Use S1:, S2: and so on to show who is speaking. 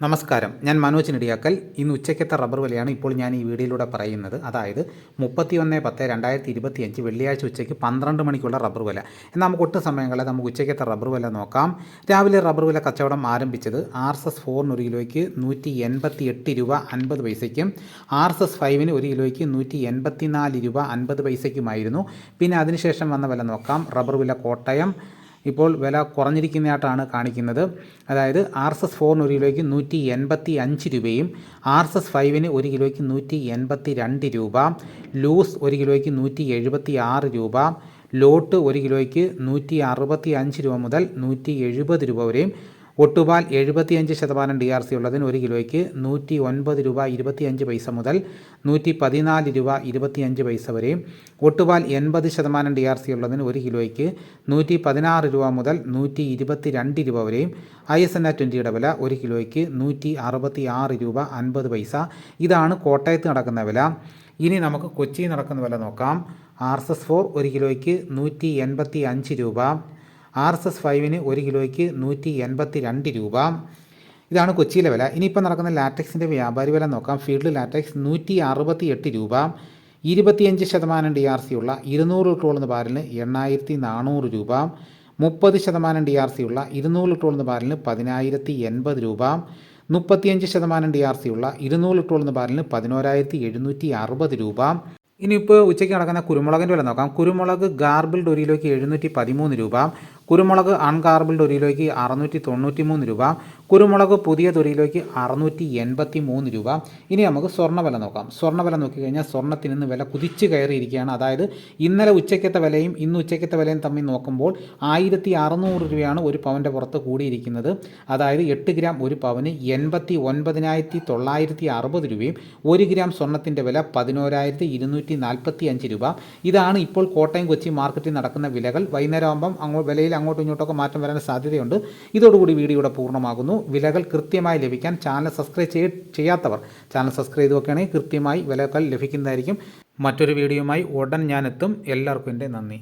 S1: നമസ്കാരം, ഞാൻ മനോജ് നെടിയാക്കൽ. ഇന്ന് ഉച്ചയ്ക്കത്തെ റബ്ബർ വിലയാണ് ഇപ്പോൾ ഞാൻ ഈ വീഡിയോയിലൂടെ പറയുന്നത്. അതായത് 31/10/2025 വെള്ളിയാഴ്ച ഉച്ചയ്ക്ക് 12 മണിക്കുള്ള റബ്ബർ വില. എന്നാൽ നമുക്ക് ഒട്ടും സമയങ്ങളെ നമുക്ക് ഉച്ചയ്ക്കത്തെ റബ്ബർ വില നോക്കാം. രാവിലെ റബ്ബർ വില കച്ചവടം ആരംഭിച്ചത് RSS 4 ഒരു കിലോയ്ക്ക് 188 രൂപ 50 പൈസയ്ക്കും RSS 5 ഒരു കിലോയ്ക്ക് 184 രൂപ 50 പൈസയ്ക്കുമായിരുന്നു. പിന്നെ അതിനുശേഷം വന്ന വില നോക്കാം. റബ്ബർ വില കോട്ടയം ഇപ്പോൾ വില കുറഞ്ഞിരിക്കുന്നതായിട്ടാണ് കാണിക്കുന്നത്. അതായത് RSS 4 ഒരു കിലോയ്ക്ക് 185 രൂപയും RSS 5 ഒരു കിലോയ്ക്ക് 182 രൂപ, ലൂസ് ഒരു കിലോയ്ക്ക് 176 രൂപ, ലോട്ട് ഒരു കിലോയ്ക്ക് 165 രൂപ മുതൽ 170 രൂപ വരെയും, ഒട്ടുപാൽ 75% DRC ഉള്ളതിന് ഒരു കിലോയ്ക്ക് 109 രൂപ 25 പൈസ മുതൽ 114 രൂപ 25 പൈസ വരെയും, ഒട്ടുപാൽ 80% DRC ഉള്ളതിന് ഒരു കിലോയ്ക്ക് 116 രൂപ മുതൽ 122 രൂപ വരെയും, ISNA 20യുടെ വില ഒരു കിലോയ്ക്ക് 166 രൂപ 50 പൈസ. ഇതാണ് കോട്ടയത്ത് നടക്കുന്ന വില. ഇനി നമുക്ക് കൊച്ചിയിൽ നടക്കുന്ന വില നോക്കാം. RSS 4 ഒരു കിലോയ്ക്ക് 185 രൂപ, RSS 5 ഒരു കിലോയ്ക്ക് 182 രൂപ. ഇതാണ് കൊച്ചിയിലെ വില. ഇനിയിപ്പോൾ നടക്കുന്ന ലാറ്റക്സിൻ്റെ വ്യാപാരി വില നോക്കാം. ഫീൽഡ് ലാറ്റക്സ് 168 രൂപ, 25% DRC ഉള്ള 200 ലിറ്റർ ബാരലിന് 8400 രൂപ, 30% DRC ഉള്ള 200 ലിറ്റർ ബാരലിന് 10080 രൂപ, 35% DRC ഉള്ള 200 ലിറ്റർ ബാരലിന് 11760 രൂപ. ഇനിയിപ്പോൾ ഉച്ചയ്ക്ക് നടക്കുന്ന കുരുമുളകിൻ്റെ വില നോക്കാം. കുരുമുളക് ഗാർബിൾഡ് ഒരു കിലോയ്ക്ക് 713 രൂപ, കുരുമുളക് അൺഗാർബിൾഡ് ഒരു കിലോയ്ക്ക് 693 രൂപ, കുരുമുളക് പുതിയത് ഒരു കിലോയ്ക്ക് 683 രൂപ. ഇനി നമുക്ക് സ്വർണ്ണ വില നോക്കാം. സ്വർണ്ണ വില നോക്കിക്കഴിഞ്ഞാൽ സ്വർണ്ണത്തിന് ഇന്ന് വില കുതിച്ച് കയറിയിരിക്കുകയാണ്. അതായത് ഇന്നലെ ഉച്ചയ്ക്കത്തെ വിലയും ഇന്ന് ഉച്ചയ്ക്കത്തെ വിലയും തമ്മിൽ നോക്കുമ്പോൾ 1600 രൂപയാണ് ഒരു പവൻ്റെ പുറത്ത് കൂടിയിരിക്കുന്നത്. അതായത് 8 ഗ്രാം ഒരു പവന് 89,960 രൂപയും 1 ഗ്രാം സ്വർണ്ണത്തിൻ്റെ വില 11,245 രൂപ. ഇതാണ് ഇപ്പോൾ കോട്ടയം കൊച്ചി മാർക്കറ്റിൽ നടക്കുന്ന വിലകൾ. വൈകുന്നേരം ആകുമ്പം വിലയിൽ അങ്ങോട്ടും ഇങ്ങോട്ടൊക്കെ മാറ്റം വരാൻ സാധ്യതയുണ്ട്. ഇതോടുകൂടി വീഡിയോ ഇവിടെ പൂർണ്ണമാകുന്നു. വിലകൾ കൃത്യമായി ലഭിക്കാൻ ചാനൽ സബ്സ്ക്രൈബ് ചെയ്യാത്തവർ ചാനൽ സബ്സ്ക്രൈബ് ചെയ്ത് നോക്കുകയാണെങ്കിൽ കൃത്യമായി വിലകൾ ലഭിക്കുന്നതായിരിക്കും. മറ്റൊരു വീഡിയോയുമായി ഉടൻ ഞാൻ എത്തും. എല്ലാവർക്കും എൻ്റെ നന്ദി.